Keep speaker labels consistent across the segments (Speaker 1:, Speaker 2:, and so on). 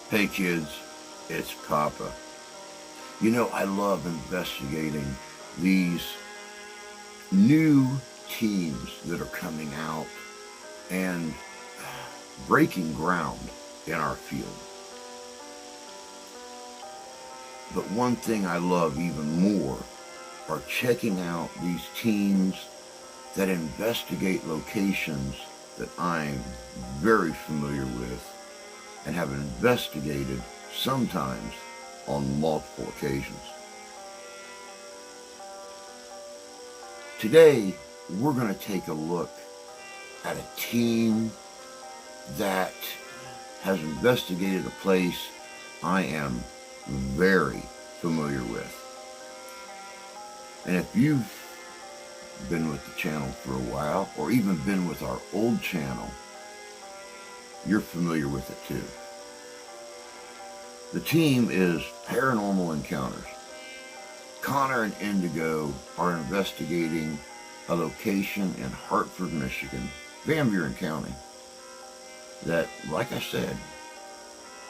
Speaker 1: Hey kids, it's Papa. You know, I love investigating these new teams that are coming out and breaking ground in our field. But one thing I love even more are checking out these teams that investigate locations that I'm very familiar with and have investigated sometimes on multiple occasions. Today, we're going to take a look at a team that has investigated a place I am very familiar with. And if you've been with the channel for a while, or even been with our old channel, you're familiar with it too. The team is Paranormal Encounters. Connor and Indigo are investigating a location in Hartford, Michigan, Van Buren County, that, like I said,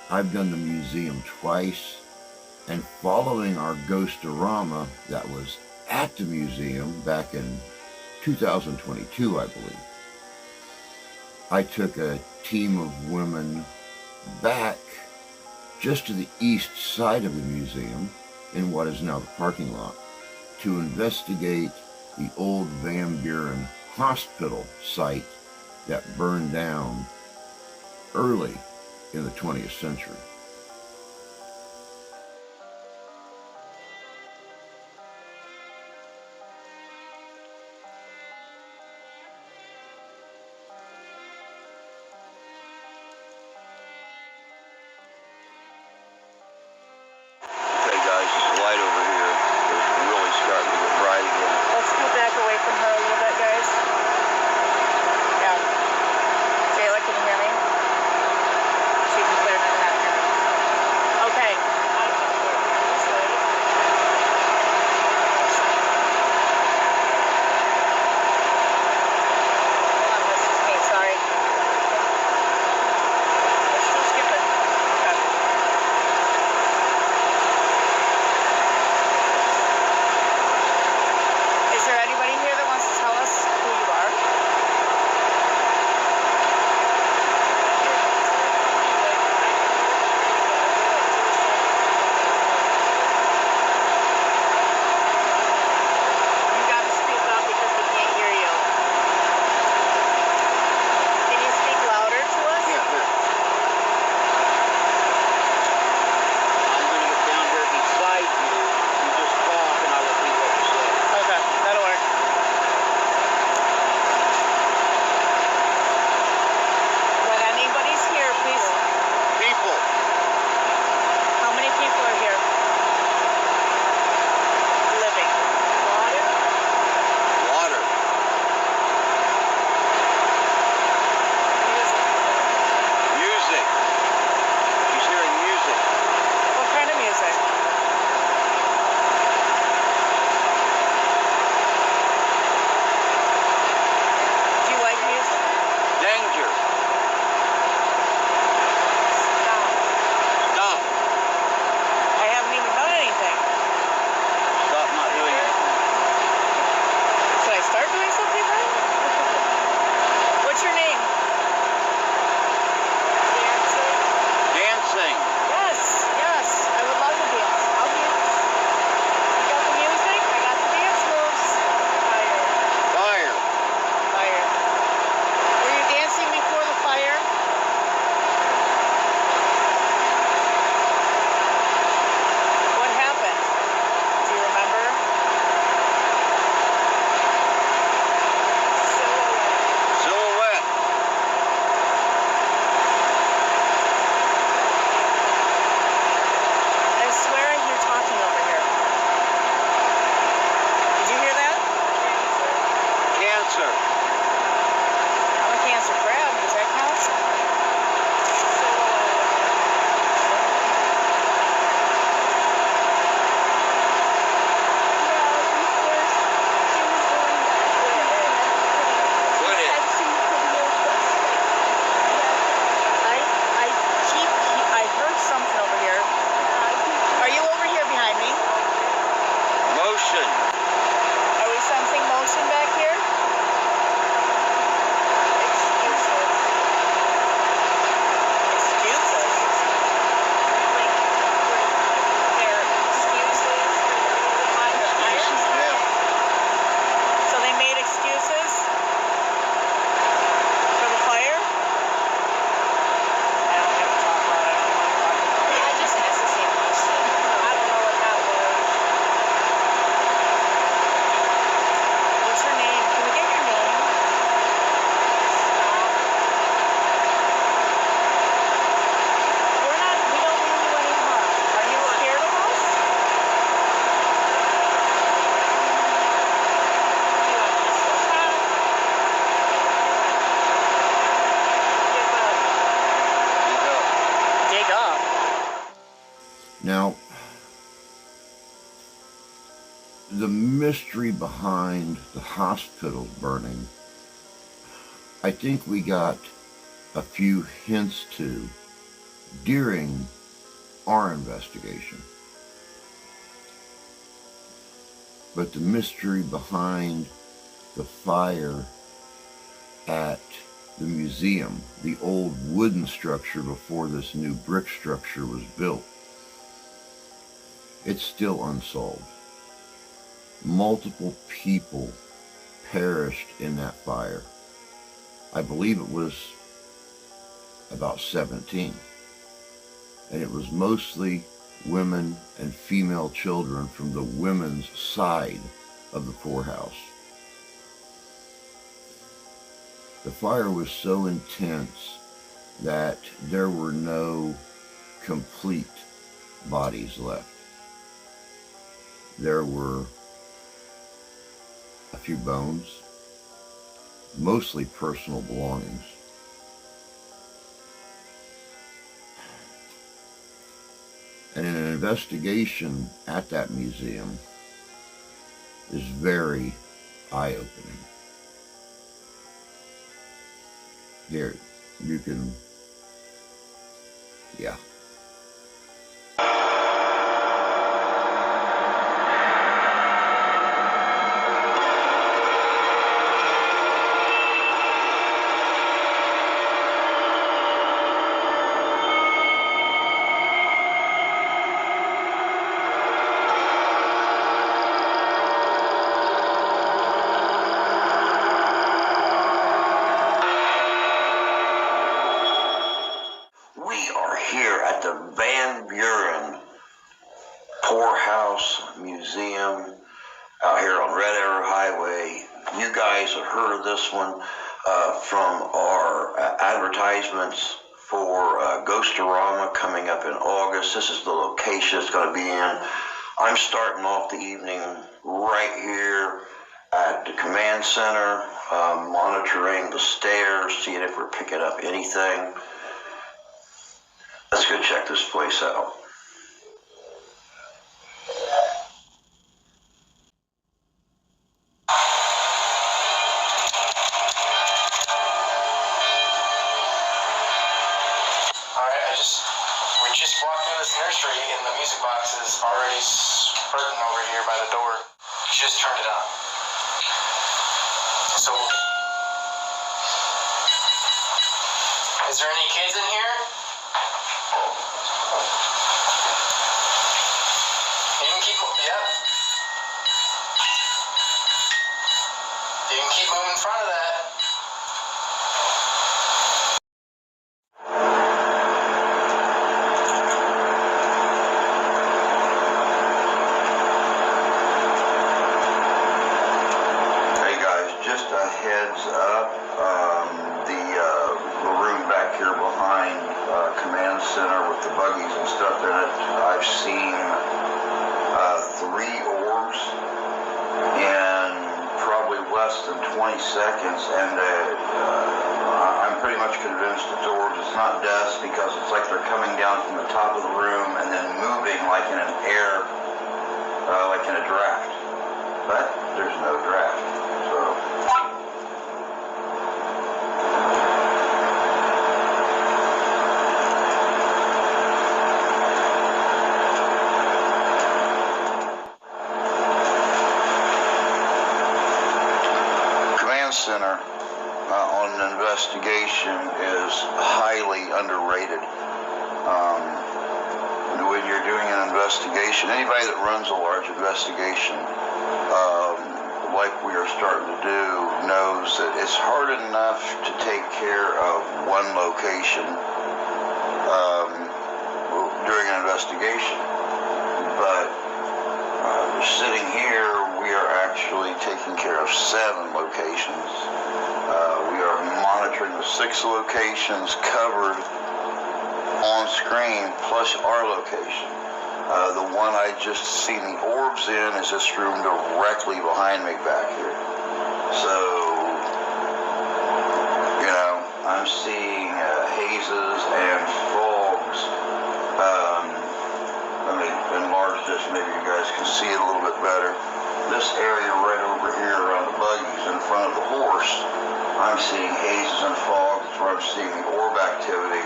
Speaker 1: I've done the museum twice, and following our Ghostorama that was at the museum back in 2022, I believe, I took a team of women back just to the east side of the museum in what is now the parking lot to investigate the old Van Buren Hospital site that burned down early in the 20th century.
Speaker 2: Okay guys, this light over here is really starting to get bright again.
Speaker 3: Let's move back away from her a little bit, guys. Yeah. Jayla, can you hear me? She can clear that out here.
Speaker 1: The mystery behind the hospital burning, I think we got a few hints to during our investigation. But the mystery behind the fire at the museum, the old wooden structure before this new brick structure was built, it's still unsolved. Multiple people perished in that fire. I believe it was about 17. And it was mostly women and female children from the women's side of the poorhouse. The fire was so intense that there were no complete bodies left. There were a few bones, mostly personal belongings. And an investigation at that museum is very eye-opening. Here, you can, yeah.
Speaker 2: Here at the Buren Poorhouse Museum out here on Red Arrow Highway. You guys have heard of this one from our advertisements for Ghostorama coming up in August. This is the location it's going to be in. I'm starting off the evening right here at the command center, monitoring the stairs, seeing if we're picking up anything. Let's go check this place out.
Speaker 4: We just walked into this nursery and the music box is already hurting over here by the door. She just turned it on. So, is there any kids in here? You can keep, yep. You can keep moving in front of that.
Speaker 2: Just a heads up, the room back here behind command center with the buggies and stuff in it, I've seen 3 orbs in probably less than 20 seconds, and I'm pretty much convinced it's orbs. It's not dust, because it's like they're coming down from the top of the room and then moving like in an air, like in a draft. But there's no draft, so. Center on an investigation is highly underrated. When you're doing an investigation, anybody that runs a large investigation, like we are starting to do, knows that it's hard enough to take care of one location during an investigation, but sitting here, we are actually taking care of 7 locations. We are monitoring the 6 locations covered on screen, plus our location. The one I just seen the orbs in is this room directly behind me back here. So, you know, I'm seeing hazes and fogs. Let me enlarge this, maybe you guys can see it a little bit better. this area right over here around the buggies in front of the horse, I'm seeing hazes and fog. That's where I'm seeing the orb activity.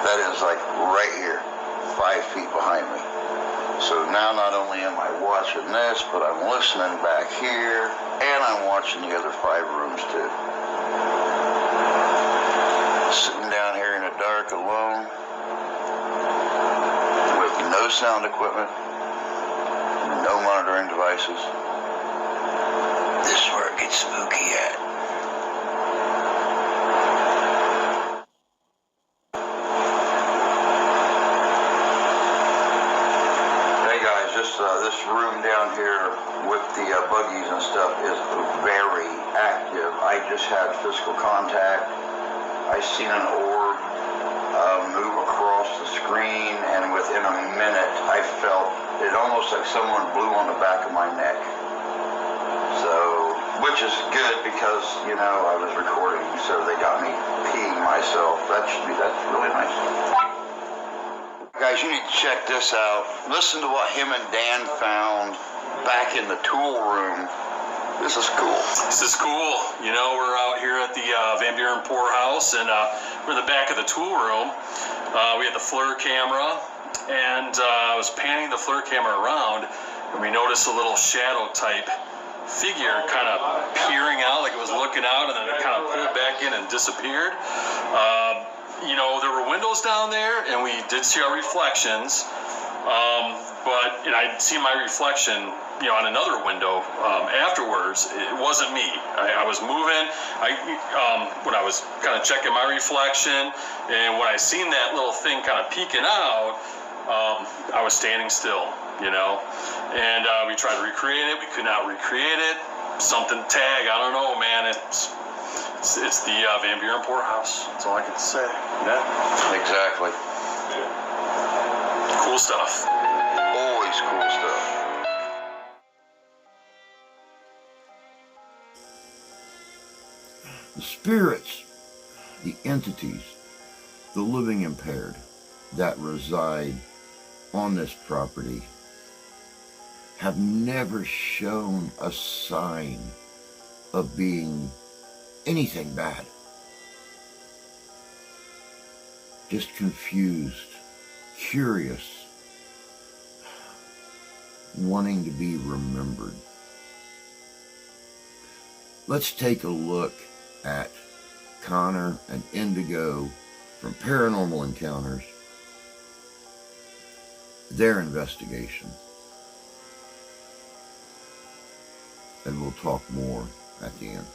Speaker 2: That is like right here, 5 feet behind me. So now not only am I watching this, but I'm listening back here, and I'm watching the other 5 rooms too. Sitting down here in the dark alone, with no sound equipment, no monitoring devices. This is where it gets spooky at. Hey guys, this room down here with the buggies and stuff is very active. I just had physical contact. I seen an orb move across the screen, and within a minute I felt it almost like someone blew on the back of my neck. So, which is good because, you know, I was recording, so they got me peeing myself. That's really nice. Guys, you need to check this out. Listen to what him and Dan found back in the tool room. This is cool.
Speaker 5: This is cool. You know, we're out here at the Van Buren Poorhouse, and we're in the back of the tool room. We had the FLIR camera, and I was panning the FLIR camera around, and we noticed a little shadow type figure kind of peering out, like it was looking out, and then it kind of pulled back in and disappeared. You know, there were windows down there, and we did see our reflections, but I'd seen my reflection, you know, on another window afterwards. It wasn't me. I was moving. When I was kind of checking my reflection, and when I seen that little thing kind of peeking out, I was standing still, you know. And we tried to recreate it. We could not recreate it. Something tag. I don't know, man. It's the Van Buren Poorhouse. That's all I can say. Yeah.
Speaker 2: Exactly.
Speaker 5: Cool stuff.
Speaker 2: Always cool stuff.
Speaker 1: The spirits, the entities, the living impaired that reside on this property have never shown a sign of being anything bad. Just confused, curious, wanting to be remembered. Let's take a look at Connor and Indigo from Paranormal Encounters, their investigation. And we'll talk more at the end.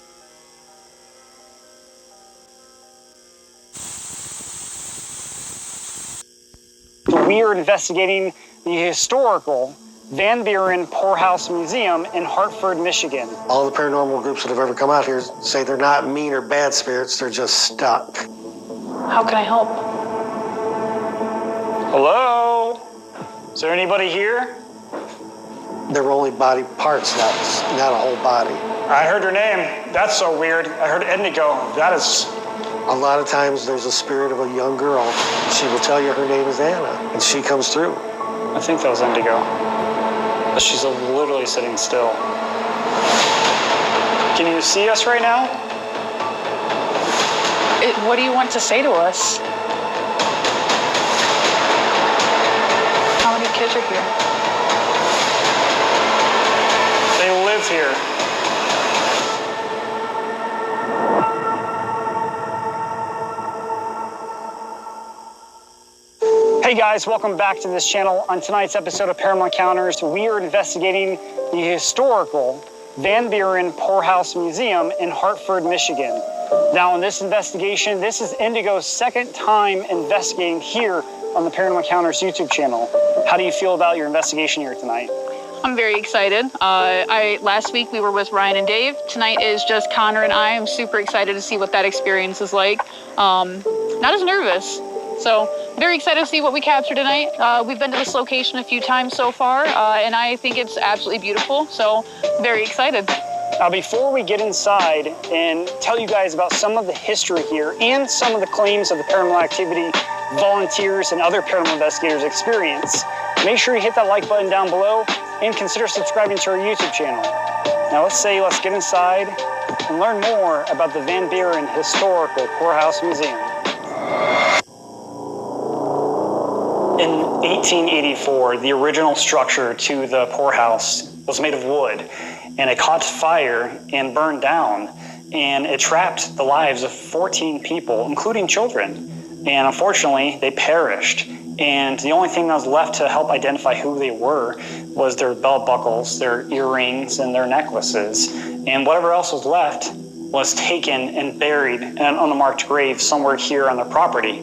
Speaker 6: We are investigating the historical Van Buren Poorhouse Museum in Hartford, Michigan.
Speaker 7: All the paranormal groups that have ever come out here say they're not mean or bad spirits, they're just stuck.
Speaker 3: How can I help?
Speaker 6: Hello? Is there anybody here?
Speaker 7: There were only body parts, not a whole body.
Speaker 6: I heard her name. That's so weird. I heard Indigo. That is...
Speaker 7: A lot of times there's a spirit of a young girl. She will tell you her name is Anna, and she comes through.
Speaker 6: I think that was Indigo. But she's literally sitting still. Can you see us right now?
Speaker 3: What do you want to say to us? How many kids are here?
Speaker 6: They live here. Hey guys, welcome back to this channel. On tonight's episode of Paranormal Encounters, we are investigating the historical Van Buren Poorhouse Museum in Hartford, Michigan. Now in this investigation, this is Indigo's second time investigating here on the Paranormal Encounters YouTube channel. How do you feel about your investigation here tonight?
Speaker 3: I'm very excited. Last week we were with Ryan and Dave. Tonight is just Connor and I. I'm super excited to see what that experience is like. Not as nervous. So very excited to see what we capture tonight. We've been to this location a few times so far, and I think it's absolutely beautiful. So very excited.
Speaker 6: Now, before we get inside and tell you guys about some of the history here and some of the claims of the paranormal activity volunteers and other paranormal investigators experience, make sure you hit that like button down below and consider subscribing to our YouTube channel. Now let's get inside and learn more about the Van Buren Historical Poorhouse Museum. In 1884, the original structure to the poorhouse was made of wood, and it caught fire and burned down, and it trapped the lives of 14 people, including children. And unfortunately, they perished. And the only thing that was left to help identify who they were was their belt buckles, their earrings, and their necklaces. And whatever else was left was taken and buried in an unmarked grave somewhere here on their property.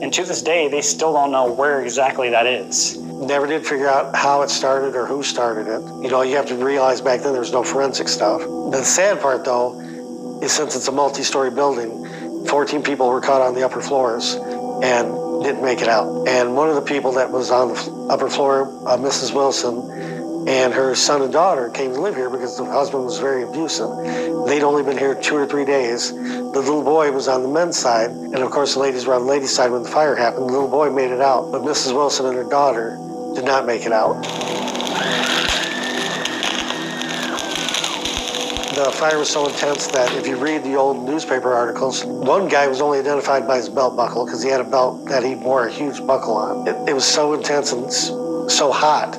Speaker 6: And to this day, they still don't know where exactly that is.
Speaker 7: Never did figure out how it started or who started it. You know, you have to realize back then there was no forensic stuff. The sad part, though, is since it's a multi-story building, 14 people were caught on the upper floors and didn't make it out. And one of the people that was on the upper floor, Mrs. Wilson, and her son and daughter came to live here because the husband was very abusive. They'd only been here 2 or 3 days. The little boy was on the men's side, and of course the ladies were on the ladies' side when the fire happened. The little boy made it out, but Mrs. Wilson and her daughter did not make it out. The fire was so intense that if you read the old newspaper articles, one guy was only identified by his belt buckle because he had a belt that he wore a huge buckle on. It was so intense and so hot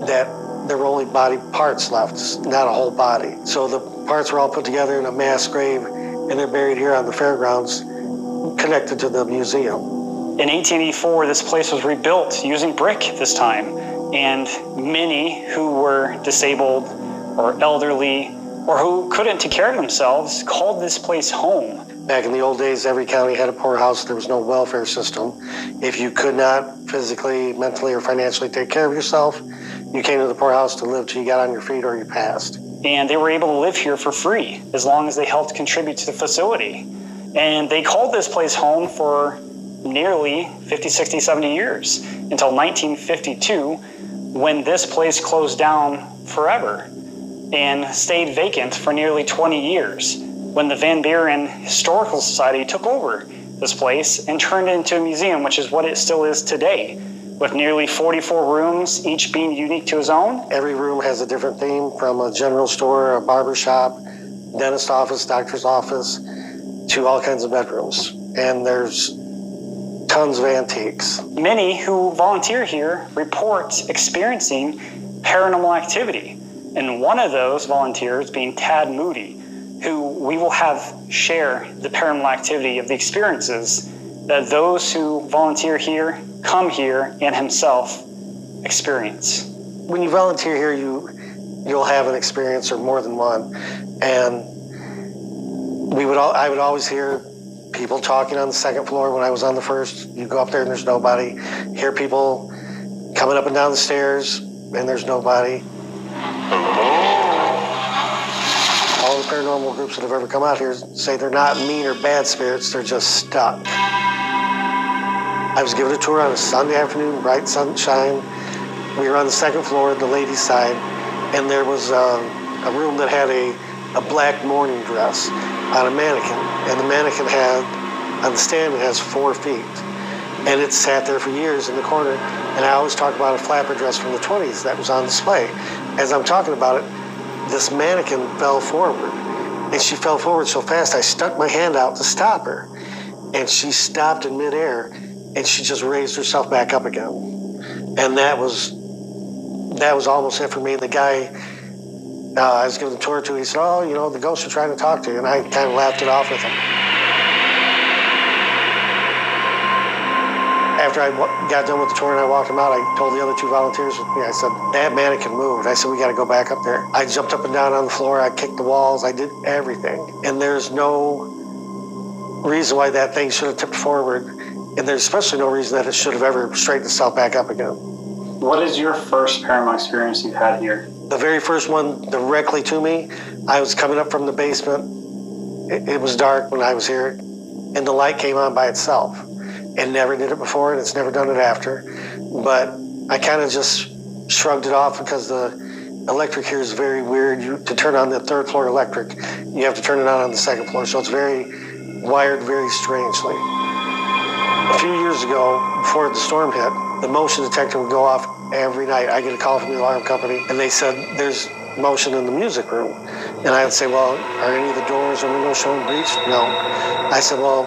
Speaker 7: that there were only body parts left, not a whole body. So the parts were all put together in a mass grave, and they're buried here on the fairgrounds, connected to the museum.
Speaker 6: In 1884, this place was rebuilt using brick this time, and many who were disabled or elderly or who couldn't take care of themselves called this place home.
Speaker 7: Back in the old days, every county had a poorhouse. There was no welfare system. If you could not physically, mentally, or financially take care of yourself, you came to the poorhouse to live till you got on your feet or you passed.
Speaker 6: And they were able to live here for free as long as they helped contribute to the facility. And they called this place home for nearly 50, 60, 70 years until 1952, when this place closed down forever and stayed vacant for nearly 20 years, when the Van Buren Historical Society took over this place and turned it into a museum, which is what it still is today, with nearly 44 rooms, each being unique to its own.
Speaker 7: Every room has a different theme, from a general store, a barber shop, dentist office, doctor's office, to all kinds of bedrooms. And there's tons of antiques.
Speaker 6: Many who volunteer here report experiencing paranormal activity. And one of those volunteers being Tad Moody, who we will have share the paranormal activity of the experiences that those who volunteer here, come here, and himself experience.
Speaker 7: When you volunteer here, you'll have an experience or more than one. And I would always hear people talking on the second floor when I was on the first. You go up there and there's nobody. Hear people coming up and down the stairs and there's nobody. All the paranormal groups that have ever come out here say they're not mean or bad spirits, they're just stuck. I was given a tour on a Sunday afternoon, bright sunshine. We were on the second floor, the ladies' side, and there was a room that had a black mourning dress on a mannequin. And the mannequin on the stand, it has 4 feet. And it sat there for years in the corner. And I always talk about a flapper dress from the 20s that was on display. As I'm talking about it, this mannequin fell forward. And she fell forward so fast, I stuck my hand out to stop her. And she stopped in midair, and she just raised herself back up again. And that was almost it for me. The guy I was giving the tour to, he said, "Oh, you know, the ghosts are trying to talk to you." And I kind of laughed it off with him. After I got done with the tour and I walked him out, I told the other 2 volunteers with me, I said, "That mannequin moved." I said, "We got to go back up there." I jumped up and down on the floor. I kicked the walls. I did everything. And there's no reason why that thing should have tipped forward. And there's especially no reason that it should have ever straightened itself back up again.
Speaker 6: What is your first paranormal experience you've had here?
Speaker 7: The very first one directly to me, I was coming up from the basement. It was dark when I was here, and the light came on by itself. And never did it before, and it's never done it after. But I kind of just shrugged it off because the electric here is very weird. To turn on the 3rd floor electric, you have to turn it on the 2nd floor, so it's wired very strangely. A few years ago, before the storm hit, the motion detector would go off every night. I get a call from the alarm company, and they said, there's motion in the music room. And I would say, well, are any of the doors or windows showing breached? No. I said, well,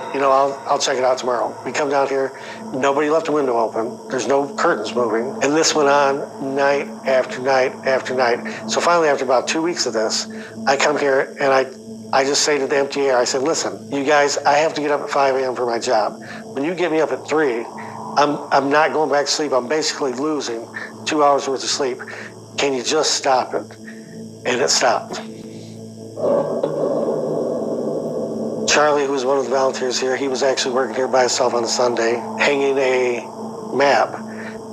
Speaker 7: I'll check it out tomorrow. We come down here, nobody left a window open. There's no curtains moving. And this went on night after night after night. So finally, after about 2 weeks of this, I come here and I just say to the empty air, I said, listen, you guys, I have to get up at 5 a.m. for my job. When you get me up at 3, I'm not going back to sleep. I'm basically losing 2 hours worth of sleep. Can you just stop it? And it stopped. Charlie, who was one of the volunteers here, he was actually working here by himself on a Sunday, hanging a map,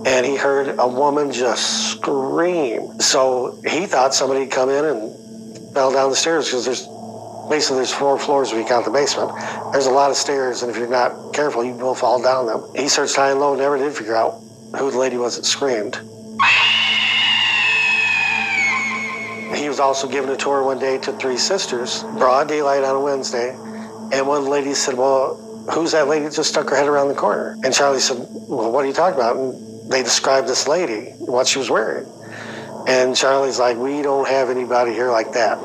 Speaker 7: and he heard a woman just scream. So he thought somebody had come in and fell down the stairs, because there's 4 floors if you count the basement. There's a lot of stairs, and if you're not careful, you will fall down them. He searched high and low, never did figure out who the lady was that screamed. He was also given a tour one day to 3 sisters, broad daylight on a Wednesday, and one of the ladies said, well, who's that lady that just stuck her head around the corner? And Charlie said, well, what are you talking about? And they described this lady, what she was wearing. And Charlie's like, we don't have anybody here like that. A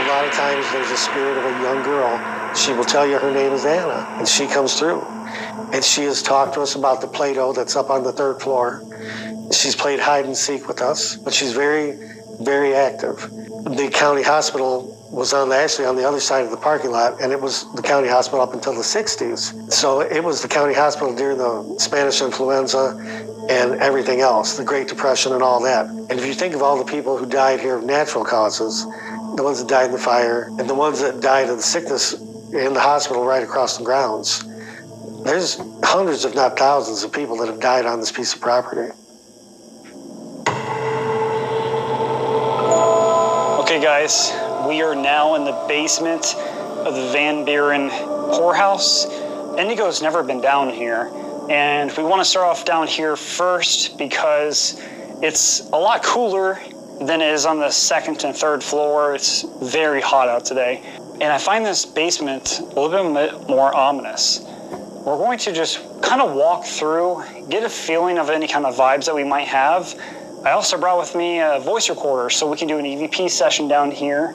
Speaker 7: lot of times there's a spirit of a young girl. She will tell you her name is Anna, and she comes through. And she has talked to us about the Play-Doh that's up on the 3rd floor. She's played hide and seek with us, but she's very, very active. The county hospital was actually on the other side of the parking lot, and it was the county hospital up until the 60s. So it was the county hospital during the Spanish influenza and everything else, the Great Depression and all that. And if you think of all the people who died here of natural causes, the ones that died in the fire, and the ones that died of the sickness in the hospital right across the grounds, there's hundreds, if not thousands, of people that have died on this piece of property.
Speaker 6: Okay, guys, we are now in the basement of the Van Buren Poorhouse. Indigo's never been down here, and we want to start off down here first because it's a lot cooler than it is on the 2nd and 3rd floor. It's very hot out today, and I find this basement a little bit more ominous. We're going to just kind of walk through, get a feeling of any kind of vibes that we might have. I also brought with me a voice recorder so we can do an EVP session down here,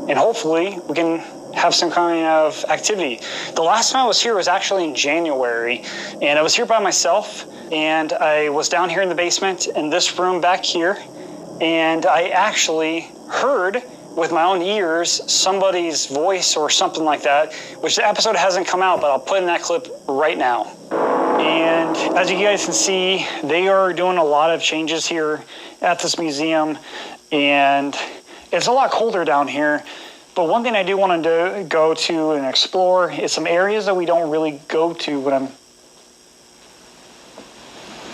Speaker 6: and hopefully we can have some kind of activity. The last time I was here was actually in January, and I was here by myself, and I was down here in the basement in this room back here, and I actually heard with my own ears somebody's voice or something like that, which the episode hasn't come out, but I'll put in that clip right now. And as you guys can see, they are doing a lot of changes here at this museum, and it's a lot colder down here. But one thing I do want to go to and explore is some areas that we don't really go to when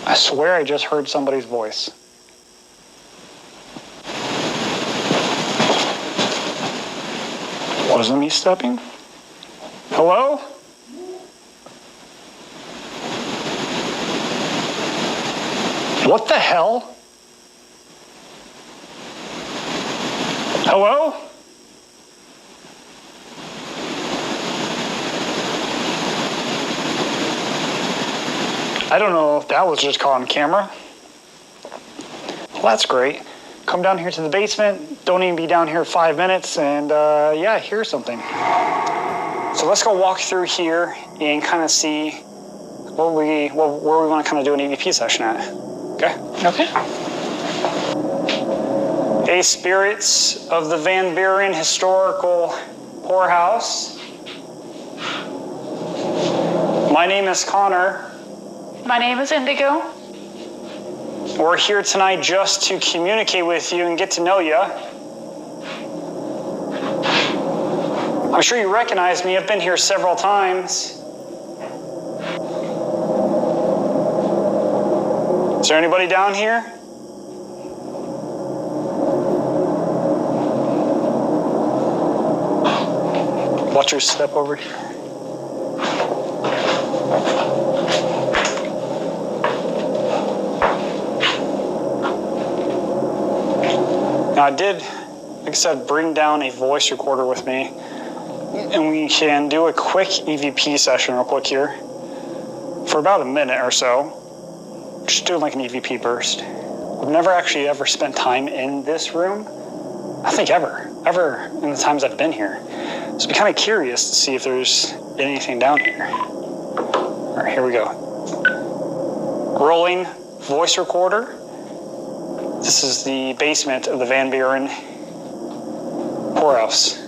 Speaker 6: I swear I just heard somebody's voice. Wasn't me stepping? Hello? What the hell? Hello? I don't know if that was just caught on camera. Well, that's great. Come down here to the basement. Don't even be down here 5 minutes, and yeah, hear something. So let's go walk through here and kind of see where we want to kind of do an EVP session at. Okay? Okay. Hey, spirits of the Van Buren Historical Poorhouse. My name is Connor.
Speaker 3: My name is Indigo.
Speaker 6: We're here tonight just to communicate with you and get to know you. I'm sure you recognize me. I've been here several times. Is there anybody down here? Watch your step over here. Now I did, like I said, bring down a voice recorder with me. And we can do a quick EVP session real quick here for about a minute or so. Just doing like an EVP burst. We've never actually ever spent time in this room. I think ever in the times I've been here. So I'm kind of curious to see if there's anything down here. All right, here we go. Rolling voice recorder. This is the basement of the Van Buren Poorhouse.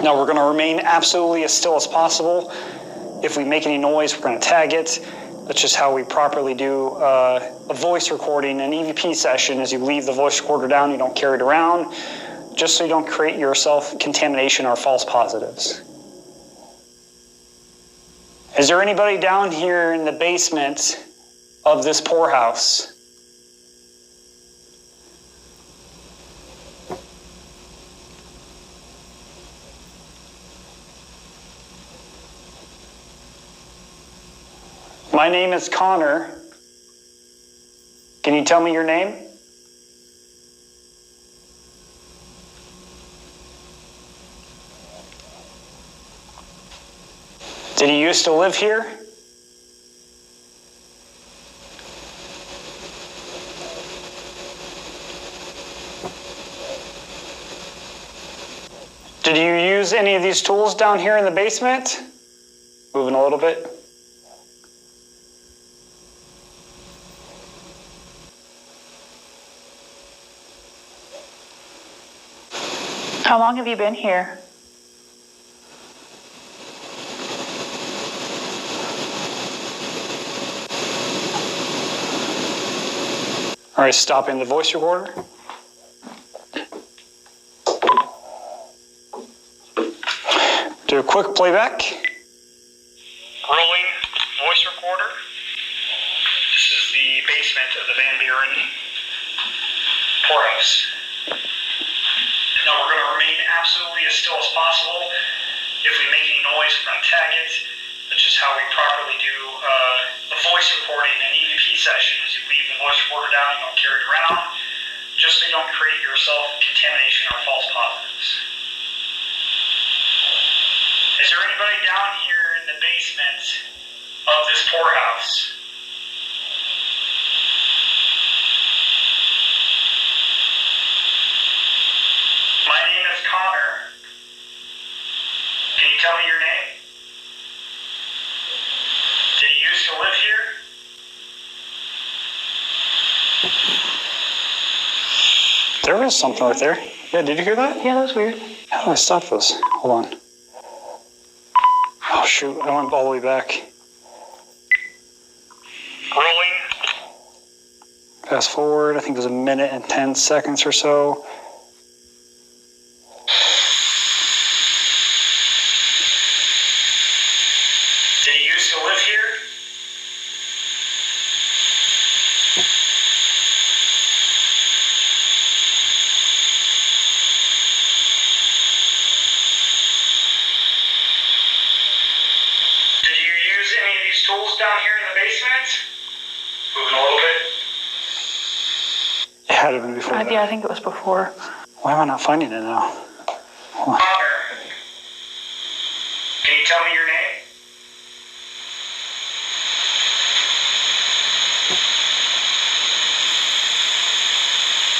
Speaker 6: Now we're going to remain absolutely as still as possible. If we make any noise, we're going to tag it. That's just how we properly do a voice recording. An EVP session is you leave the voice recorder down, you don't carry it around, just so you don't create yourself contamination or false positives. Is there anybody down here in the basement of this poorhouse? My name is Connor. Can you tell me your name? Did you used to live here? Did you use any of these tools down here in the basement? Moving a little bit.
Speaker 3: How long have you been here?
Speaker 6: All right, stopping the voice recorder. Do a quick playback. Rolling voice recorder. This is the basement of the Van Buren Poorhouse. Now we're going to remain absolutely as still as possible. If we make any noise, we're going to tag it. That's just how we properly do a voice recording. An EVP session is you leave the voice recorder down, you don't carry it around, just so you don't create yourself contamination or false positives. Is there anybody down here in the basement of this poorhouse? My name is Connor. Can you tell me your name? Did you used to live here? There was something right there. Yeah, did you hear that?
Speaker 3: Yeah, that was weird.
Speaker 6: How do I stop this? Hold on. Oh shoot, I went all the way back. Rolling. Fast forward, I think it was a minute and 10 seconds or so. Did you used to live here? Did you use any of these tools down here in the basement? Moving a little bit. It had to have been before that.
Speaker 3: Yeah, I think it was before.
Speaker 6: Why am I not finding it now? Hold on.
Speaker 4: Connor, can you tell me your name?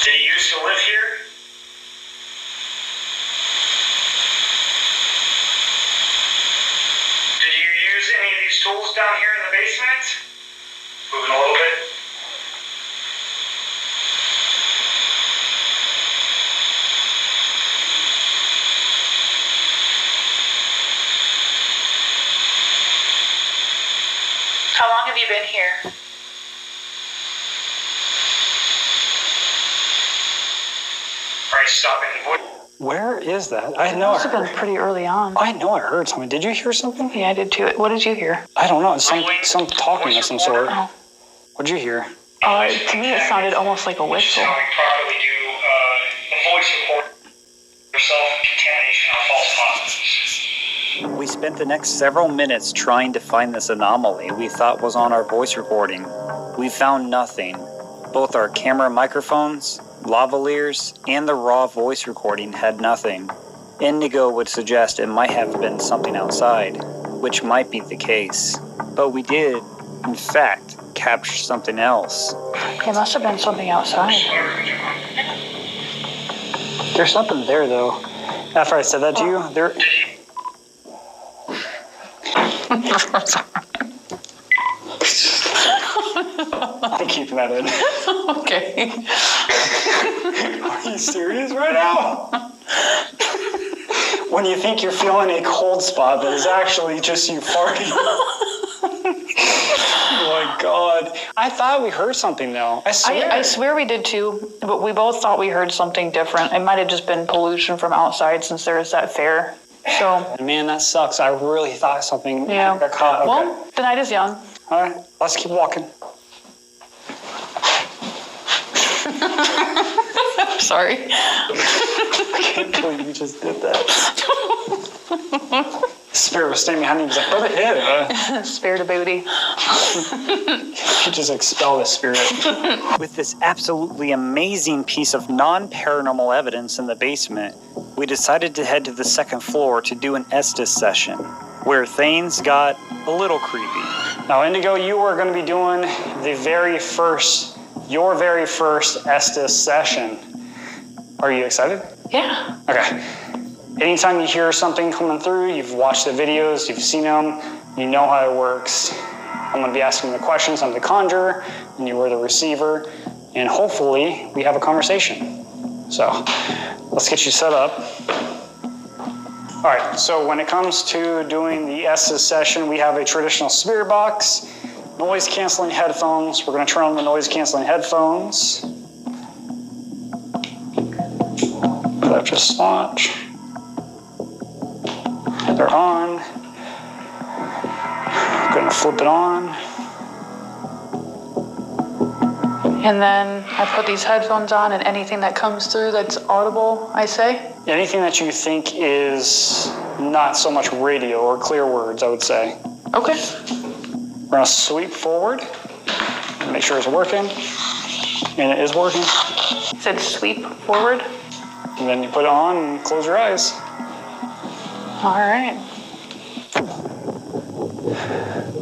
Speaker 4: Did you used to live here? Did you use any of these tools down here in the basement? Moving a little bit.
Speaker 3: How long have you been here?
Speaker 4: All right, stopping the voice.
Speaker 6: Where is that? I know
Speaker 3: Must have been pretty early on.
Speaker 6: I know I heard something. Did you hear something?
Speaker 3: Yeah, I did too. What did you hear?
Speaker 6: I don't know. It's some talking of some sort.
Speaker 3: Oh.
Speaker 6: What'd you hear?
Speaker 3: To me, it sounded almost like a whistle.
Speaker 4: How we properly do a voice record. Yourself contamination or false positives.
Speaker 8: We spent the next several minutes trying to find this anomaly we thought was on our voice recording. We found nothing. Both our camera microphones, lavaliers, and the raw voice recording had nothing. Indigo would suggest it might have been something outside, which might be the case. But we did, in fact, capture something else.
Speaker 3: It must have been something outside.
Speaker 6: There's something there, though. After I said that to you, there... I'm keeping that in.
Speaker 3: Okay.
Speaker 6: Are you serious right now? When you think you're feeling a cold spot, that is actually just you farting. Oh my God. I thought we heard something though.
Speaker 3: I swear we did too, but we both thought we heard something different. It might have just been pollution from outside since there was that fair. So.
Speaker 6: Man, that sucks. I really thought something got caught. Okay.
Speaker 3: Well, the night is young.
Speaker 6: All right, let's keep walking.
Speaker 3: Sorry.
Speaker 6: I can't believe you just did that. Spirit was standing behind me. He was like, "Brother, hit."
Speaker 3: Spirit of booty.
Speaker 6: You just expel the spirit.
Speaker 8: With this absolutely amazing piece of non-paranormal evidence in the basement, we decided to head to the second floor to do an Estes session, where things got a little creepy.
Speaker 6: Now, Indigo, you are going to be doing your very first Estes session. Are you excited?
Speaker 3: Yeah.
Speaker 6: Okay. Anytime you hear something coming through, you've watched the videos, you've seen them, you know how it works. I'm going to be asking the questions. I'm the conjurer, and you are the receiver, and hopefully we have a conversation. So let's get you set up. All right, so when it comes to doing the Estes session, we have a traditional spirit box, noise-canceling headphones. We're going to turn on the noise-canceling headphones. That just launch. They're on. I'm going to flip it on.
Speaker 3: And then I put these headphones on, and anything that comes through that's audible, I say?
Speaker 6: Anything that you think is not so much radio or clear words, I would say.
Speaker 3: Okay.
Speaker 6: We're going to sweep forward, make sure it's working. And it is working.
Speaker 3: It said sweep forward.
Speaker 6: And then you put it on and close your eyes.
Speaker 3: All right.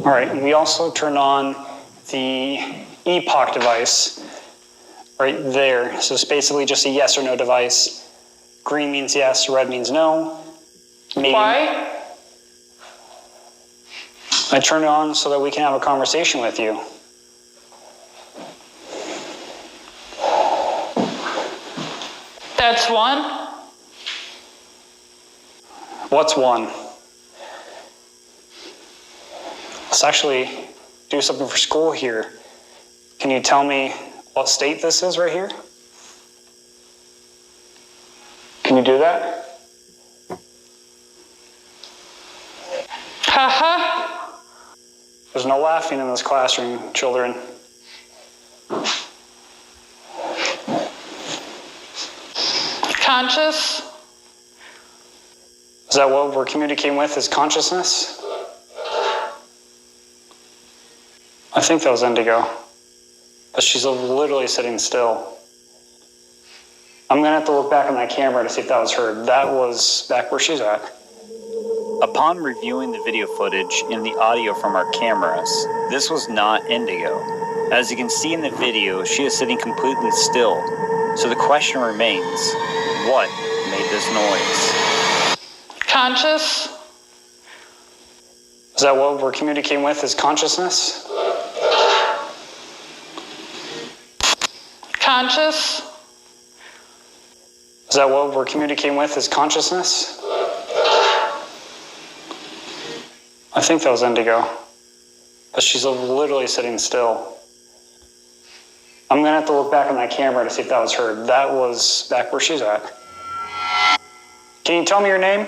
Speaker 6: All right, and we also turned on the epoch device right there. So it's basically just a yes or no device. Green means yes, red means no. Maybe.
Speaker 3: Why?
Speaker 6: I turned it on so that we can have a conversation with you.
Speaker 3: That's one.
Speaker 6: What's one? Let's actually do something for school here. Can you tell me what state this is right here? Can you do that?
Speaker 3: Haha.
Speaker 6: There's no laughing in this classroom, children.
Speaker 3: Conscious.
Speaker 6: Is that what we're communicating with, is consciousness? I think that was Indigo. But she's literally sitting still. I'm gonna have to look back on that camera to see if that was her. That was back where she's at.
Speaker 8: Upon reviewing the video footage and the audio from our cameras, this was not Indigo. As you can see in the video, she is sitting completely still. So the question remains, what made this noise?
Speaker 3: Conscious.
Speaker 6: Is that what we're communicating with, is consciousness?
Speaker 3: Conscious.
Speaker 6: Is that what we're communicating with, is consciousness? I think that was Indigo. But she's literally sitting still. I'm gonna have to look back on that camera to see if that was her. That was back where she's at. Can you tell me your name?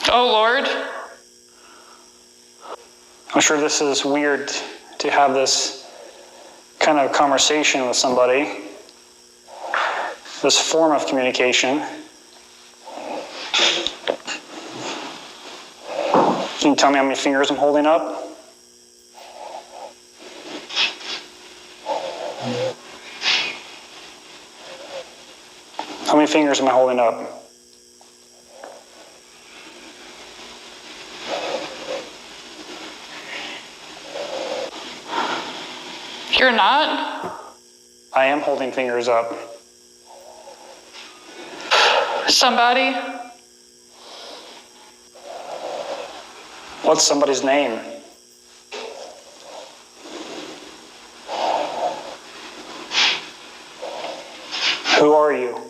Speaker 3: Oh, Lord.
Speaker 6: I'm sure this is weird to have this kind of conversation with somebody. This form of communication. Can you tell me how many fingers I'm holding up? fingers am I holding up?
Speaker 3: You're not?
Speaker 6: I am holding fingers up.
Speaker 3: Somebody?
Speaker 6: What's somebody's name? Who are you?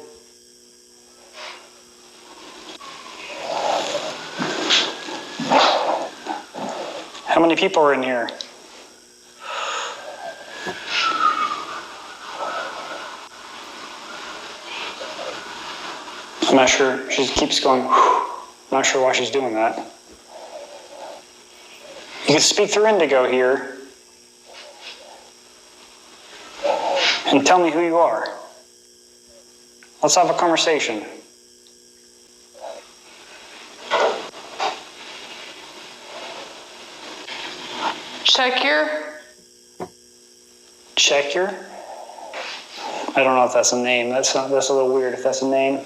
Speaker 6: How many people are in here? I'm not sure. She keeps going, I'm not sure why she's doing that. You can speak through indigo here and tell me who you are. Let's have a conversation.
Speaker 3: Check here.
Speaker 6: Check your? I don't know if that's a name. That's a little weird if that's a name.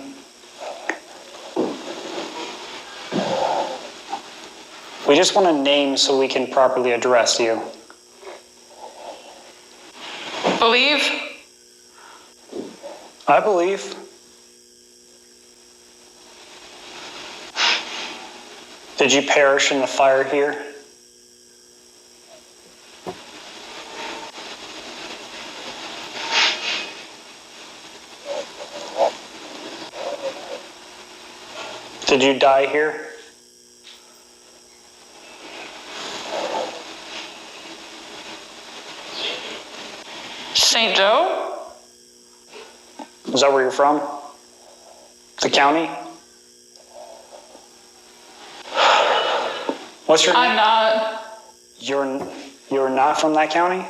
Speaker 6: We just want a name so we can properly address you.
Speaker 3: Believe?
Speaker 6: I believe. Did you perish in the fire here? Did you die here?
Speaker 3: St. Joe?
Speaker 6: Is that where you're from? The county? What's your name?
Speaker 3: I'm not.
Speaker 6: You're not from that county?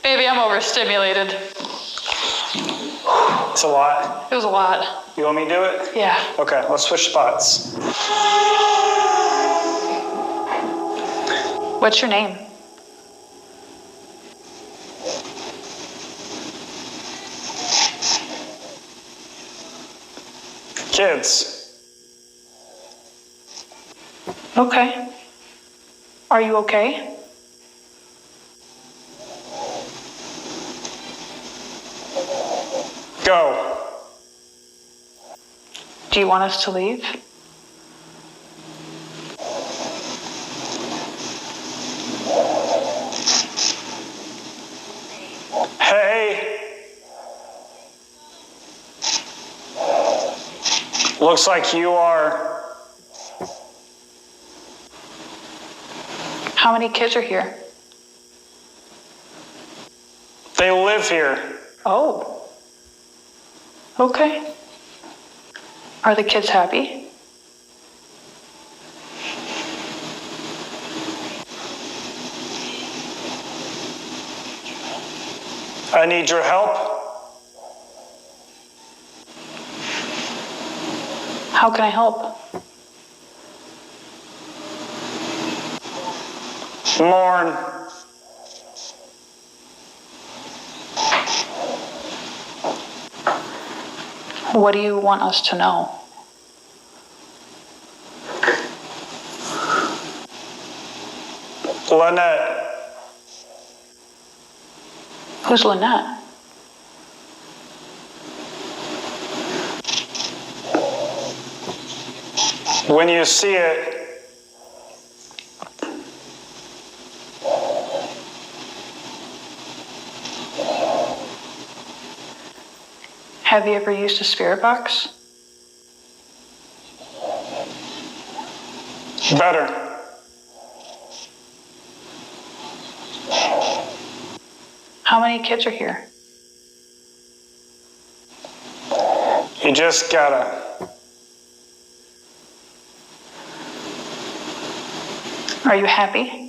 Speaker 3: Baby, I'm overstimulated.
Speaker 6: It's a lot.
Speaker 3: It was a lot.
Speaker 6: You want me to do it?
Speaker 3: Yeah.
Speaker 6: Okay, let's switch spots.
Speaker 3: What's your name?
Speaker 6: Kids.
Speaker 3: Okay. Are you okay?
Speaker 6: Go.
Speaker 3: Do you want us to leave?
Speaker 6: Hey. Looks like you are.
Speaker 3: How many kids are here?
Speaker 6: They live here.
Speaker 3: Oh. Okay. Are the kids happy?
Speaker 6: I need your help.
Speaker 3: How can I help?
Speaker 6: Mourn.
Speaker 3: What do you want us to know?
Speaker 6: Lynette.
Speaker 3: Who's Lynette?
Speaker 6: When you see it,
Speaker 3: Have you ever used a spirit box?
Speaker 6: better.
Speaker 3: How many kids are here?
Speaker 6: You just gotta.
Speaker 3: Are you happy?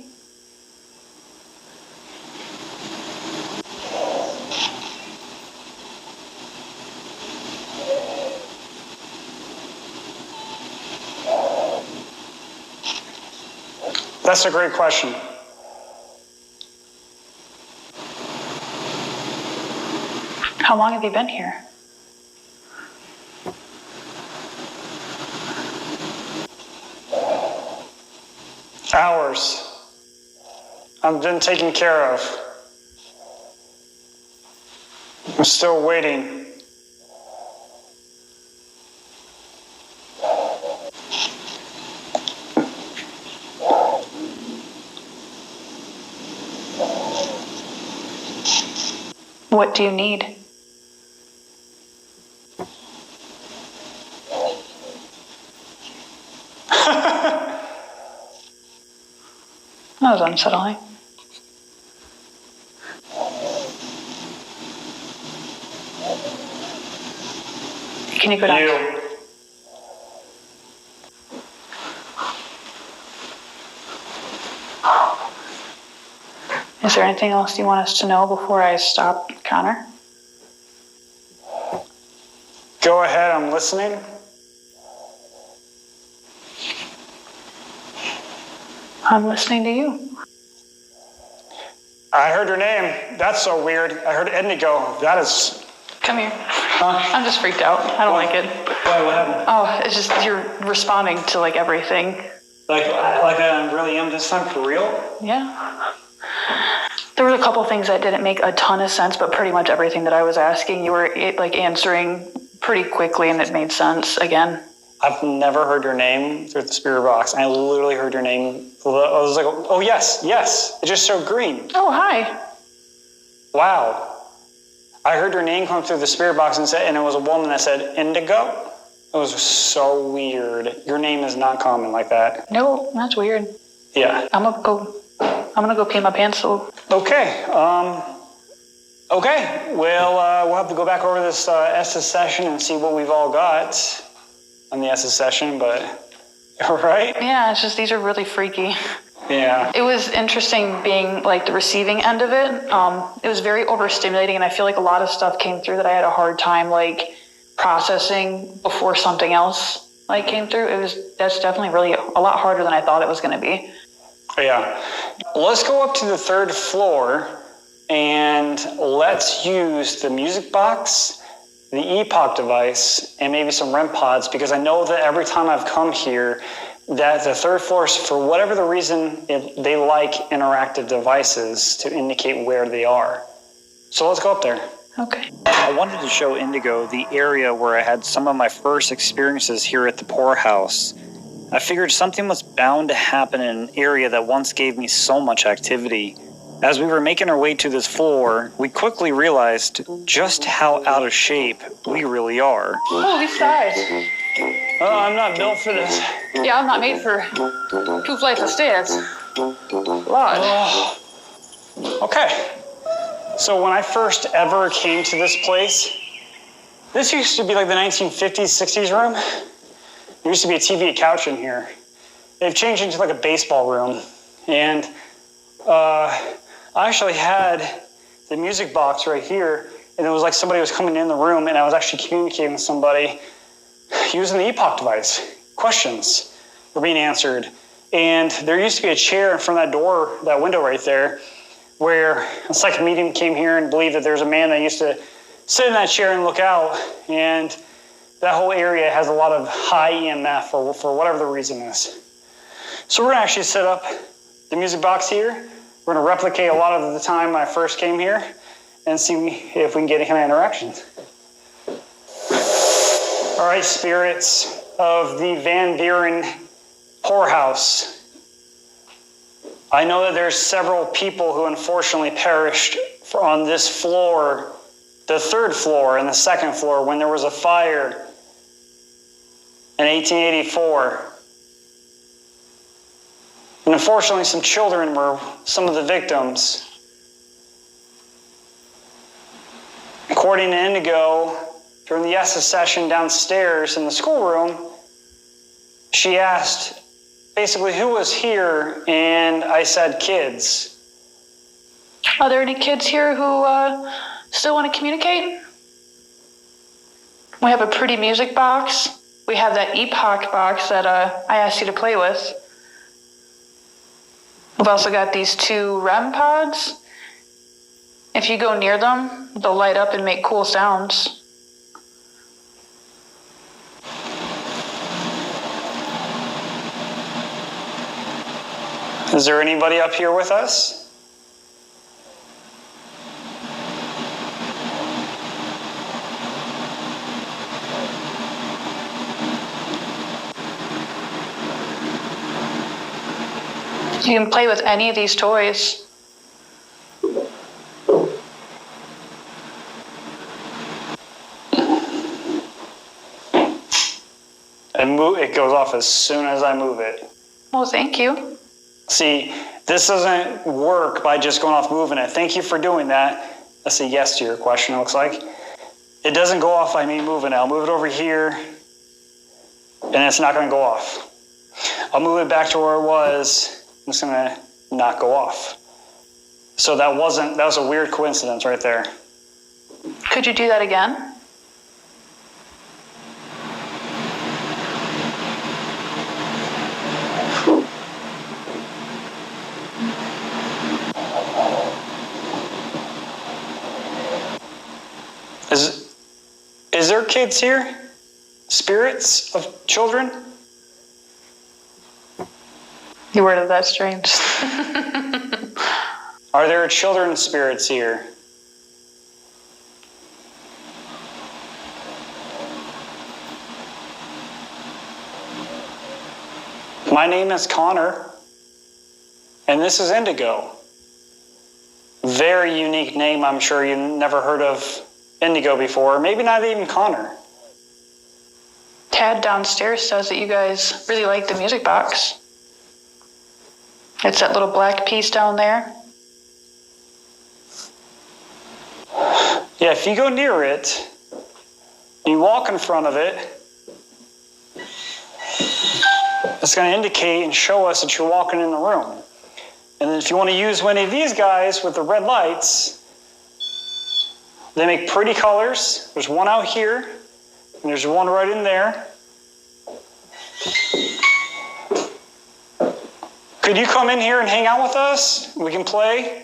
Speaker 6: That's a great question.
Speaker 3: How long have you been here?
Speaker 6: Hours. I've been taken care of. I'm still waiting.
Speaker 3: What do you need? That was unsettling. Can you go down?
Speaker 6: You.
Speaker 3: Is there anything else you want us to know before I stop Connor?
Speaker 6: Go ahead, I'm listening.
Speaker 3: I'm listening to you.
Speaker 6: I heard your name. That's so weird. I heard Indigo. That is...
Speaker 3: Come here.
Speaker 6: Huh?
Speaker 3: I'm just freaked out. I don't like it.
Speaker 6: Why, what happened?
Speaker 3: Oh, it's just you're responding to like everything.
Speaker 6: Like I really am this time, for real?
Speaker 3: Yeah. There were a couple things that didn't make a ton of sense, but pretty much everything that I was asking, you were like answering pretty quickly, and it made sense again.
Speaker 6: I've never heard your name through the spirit box. I literally heard your name. I was like, oh, yes. It just showed green.
Speaker 3: Oh, hi.
Speaker 6: Wow. I heard your name come through the spirit box and it was a woman that said Indigo. It was so weird. Your name is not common like that.
Speaker 3: No, that's weird.
Speaker 6: Yeah.
Speaker 3: I'm gonna go pee my pants. So.
Speaker 6: Okay. Okay. We'll have to go back over this Estes session and see what we've all got on the Estes session, but all right.
Speaker 3: Yeah, it's just these are really freaky.
Speaker 6: Yeah.
Speaker 3: It was interesting being like the receiving end of it. It was very overstimulating, and I feel like a lot of stuff came through that I had a hard time like processing before something else like came through. That's definitely really a lot harder than I thought it was going to be.
Speaker 6: Yeah. Let's go up to the 3rd floor and let's use the music box, the epoch device, and maybe some REM pods, because I know that every time I've come here that the 3rd floor, for whatever the reason, they like interactive devices to indicate where they are. So let's go up there.
Speaker 3: Okay.
Speaker 8: I wanted to show Indigo the area where I had some of my first experiences here at the poorhouse. I figured something was bound to happen in an area that once gave me so much activity. As we were making our way to this floor, we quickly realized just how out of shape we really are.
Speaker 3: Holy size.
Speaker 6: Oh, I'm not built for this.
Speaker 3: Yeah, I'm not made for 2 flights of stairs. Lord.
Speaker 6: Oh. Okay. So when I first ever came to this place, this used to be like the 1950s, 60s room. There used to be a TV, a couch in here. They've changed into like a baseball room. And I actually had the music box right here, and it was like somebody was coming in the room, and I was actually communicating with somebody using the epoch device. Questions were being answered. And there used to be a chair in front of that door, that window right there, where a psychic medium came here and believed that there's a man that used to sit in that chair and look out. And that whole area has a lot of high EMF for whatever the reason is. So we're gonna actually set up the music box here. We're gonna replicate a lot of the time I first came here and see if we can get any kind of interactions. All right, spirits of the Van Buren Poorhouse. I know that there's several people who unfortunately perished on this floor, the 3rd floor and the 2nd floor, when there was a fire in 1884. And unfortunately, some children were some of the victims. According to Indigo, during the Estes session downstairs in the schoolroom, she asked basically who was here, and I said kids.
Speaker 3: Are there any kids here who still want to communicate? We have a pretty music box. We have that epoch box that I asked you to play with. We've also got these 2 REM pods. If you go near them, they'll light up and make cool sounds.
Speaker 6: Is there anybody up here with us?
Speaker 3: You can play with any of these toys.
Speaker 6: It goes off as soon as I move it.
Speaker 3: Well, thank you.
Speaker 6: See, this doesn't work by just going off moving it. Thank you for doing that. That's a yes to your question, it looks like. It doesn't go off by me moving it. I'll move it over here, and it's not going to go off. I'll move it back to where it was. It's going to not go off. So that was a weird coincidence right there.
Speaker 3: Could you do that again?
Speaker 6: Is there kids here? Spirits of children?
Speaker 3: You worded that strange.
Speaker 6: Are there children's spirits here? My name is Connor, and this is Indigo. Very unique name. I'm sure you never heard of Indigo before, maybe not even Connor.
Speaker 3: Tad downstairs says that you guys really like the music box. It's that little black piece down there.
Speaker 6: Yeah, if you go near it, you walk in front of it, it's going to indicate and show us that you're walking in the room. And then if you want to use one of these guys with the red lights, they make pretty colors. There's one out here, and there's one right in there. Could you come in here and hang out with us? We can play.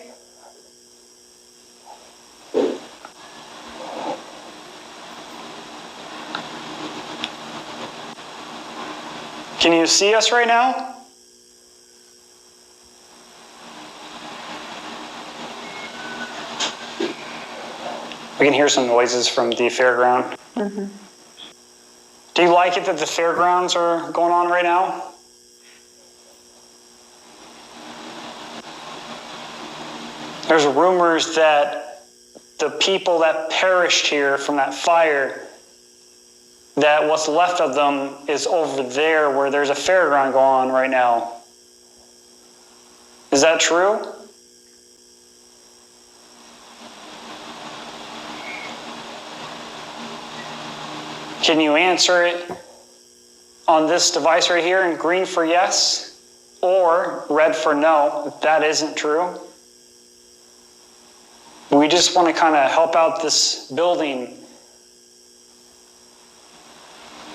Speaker 6: Can you see us right now? We can hear some noises from the fairground.
Speaker 3: Mm-hmm.
Speaker 6: Do you like it that the fairgrounds are going on right now? There's rumors that the people that perished here from that fire, that what's left of them is over there where there's a fairground going on right now. Is that true? Can you answer it on this device right here in green for yes or red for no if that isn't true? We just want to kind of help out this building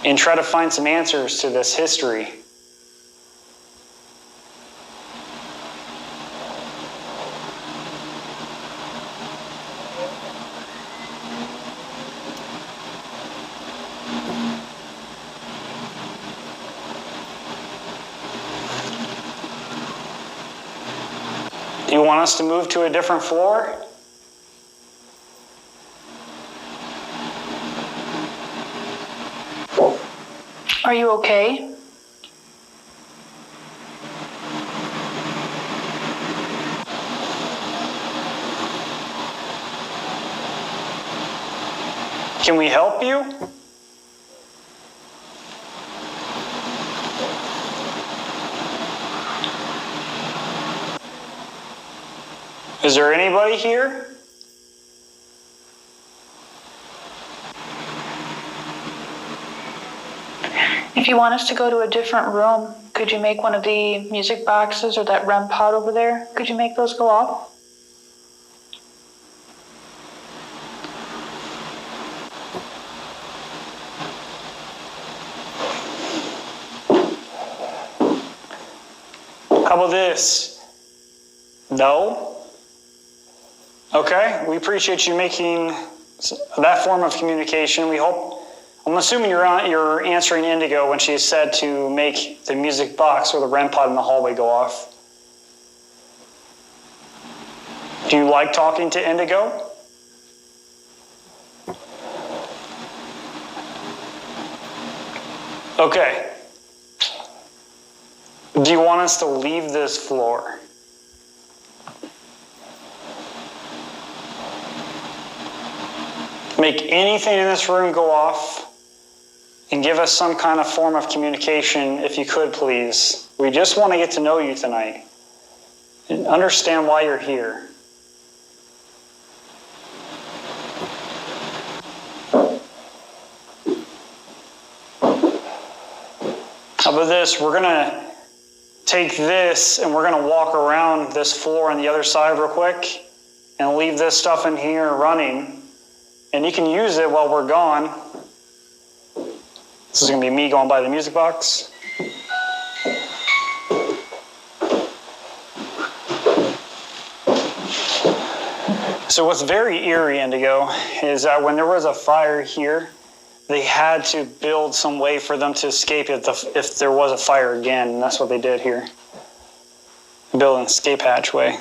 Speaker 6: and try to find some answers to this history. Do you want us to move to a different floor?
Speaker 3: Are you okay?
Speaker 6: Can we help you? Is there anybody here?
Speaker 3: If you want us to go to a different room, could you make one of the music boxes or that REM pod over there? Could you make those go off?
Speaker 6: How about this? No? Okay, we appreciate you making that form of communication. We hope, I'm assuming you're answering Indigo when she said to make the music box or the REM pod in the hallway go off. Do you like talking to Indigo? Okay. Do you want us to leave this floor? Make anything in this room go off and give us some kind of form of communication if you could, please. We just want to get to know you tonight and understand why you're here. How about this? We're gonna take this and we're gonna walk around this floor on the other side real quick and leave this stuff in here running. And you can use it while we're gone. This is gonna be me going by the music box. So what's very eerie, Indigo, is that when there was a fire here, they had to build some way for them to escape if there was a fire again, and that's what they did here. Build an escape hatchway.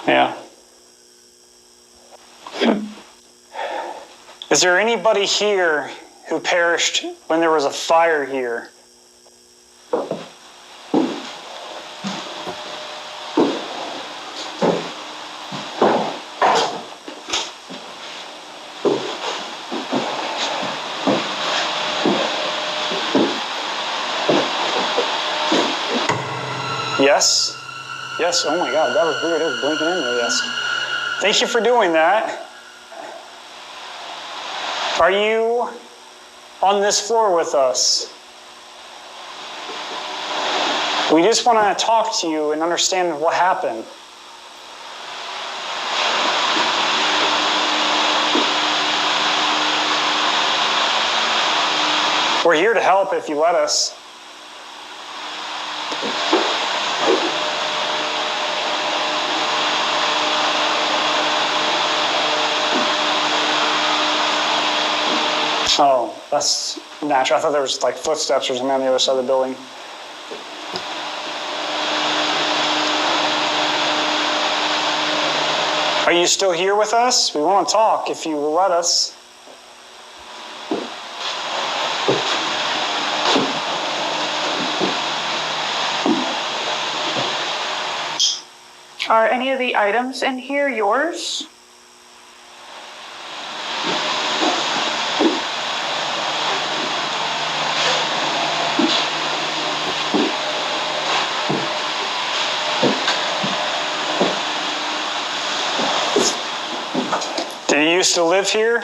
Speaker 6: Yeah. Is there anybody here who perished when there was a fire here? Yes? Yes, oh my God, that was weird. It was blinking in there, yes. Thank you for doing that. Are you on this floor with us? We just want to talk to you and understand what happened. We're here to help if you let us. Oh, that's natural. I thought there was like footsteps or something on the other side of the building. Are you still here with us? We want to talk if you will let us.
Speaker 3: Are any of the items in here yours?
Speaker 6: Did you used to live here?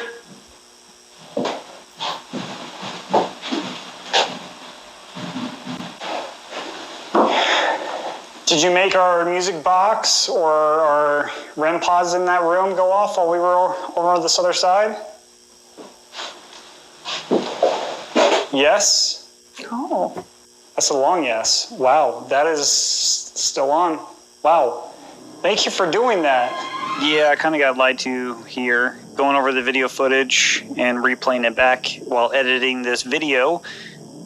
Speaker 6: Did you make our music box or our REM pods in that room go off while we were over on this other side? Yes?
Speaker 3: Oh.
Speaker 6: That's a long yes. Wow, that is still on. Wow. Thank you for doing that.
Speaker 8: Yeah, I kind of got lied to here. Going over the video footage and replaying it back while editing this video.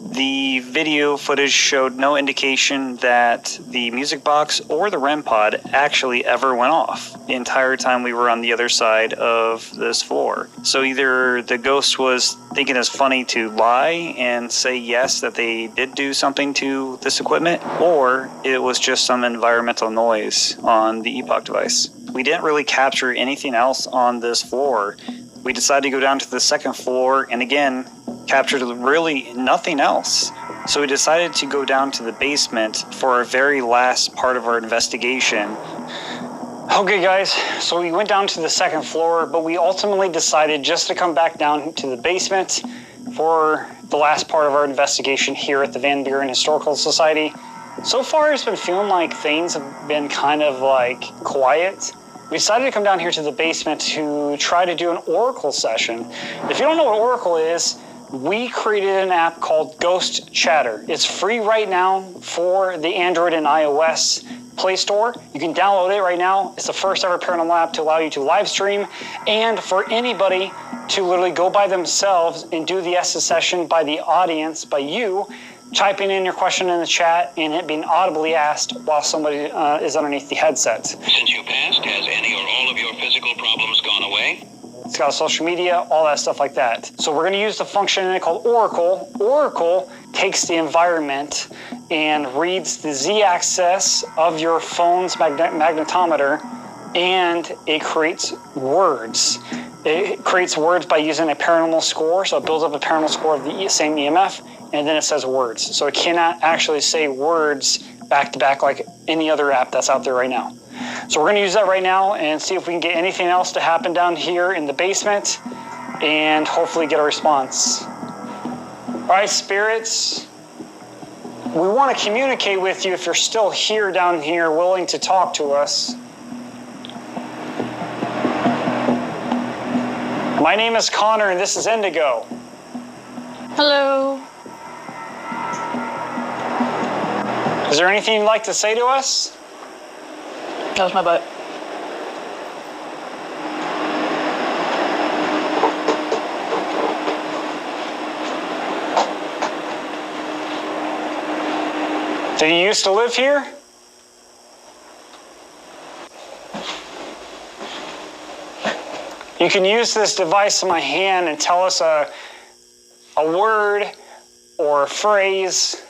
Speaker 8: The video footage showed no indication that the music box or the REM pod actually ever went off the entire time we were on the other side of this floor. So either the ghost was thinking it's funny to lie and say yes, that they did do something to this equipment, or it was just some environmental noise on the Epoch device. We didn't really capture anything else on this floor. We decided to go down to the second floor and again, captured really nothing else. So we decided to go down to the basement for our very last part of our investigation.
Speaker 6: Okay guys, so we went down to the second floor, but we ultimately decided just to come back down to the basement for the last part of our investigation here at the Van Buren Historical Society. So far it's been feeling like things have been kind of like quiet. We decided to come down here to the basement to try to do an oracle session. If you don't know what oracle is, we created an app called Ghost Chatter. It's free right now for the Android and iOS Play Store. You can download it right now. It's the first ever paranormal app to allow you to live stream and for anybody to literally go by themselves and do the SS session by the audience, by you, typing in your question in the chat and it being audibly asked while somebody is underneath the headset.
Speaker 9: Since you passed, has any or all of your physical problems gone away?
Speaker 6: It's got social media, all that stuff like that. So we're going to use the function in it called Oracle. Oracle takes the environment and reads the z-axis of your phone's magnetometer, and it creates words. It creates words by using a paranormal score, so it builds up a paranormal score of the same EMF, and then it says words. So it cannot actually say words back to back like any other app that's out there right now. So we're going to use that right now and see if we can get anything else to happen down here in the basement and hopefully get a response. All right, spirits, we want to communicate with you if you're still here down here willing to talk to us. My name is Connor and this is Indigo.
Speaker 3: Hello.
Speaker 6: Is there anything you'd like to say to us?
Speaker 3: That was my butt.
Speaker 6: Did you used to live here? You can use this device in my hand and tell us a word or a phrase.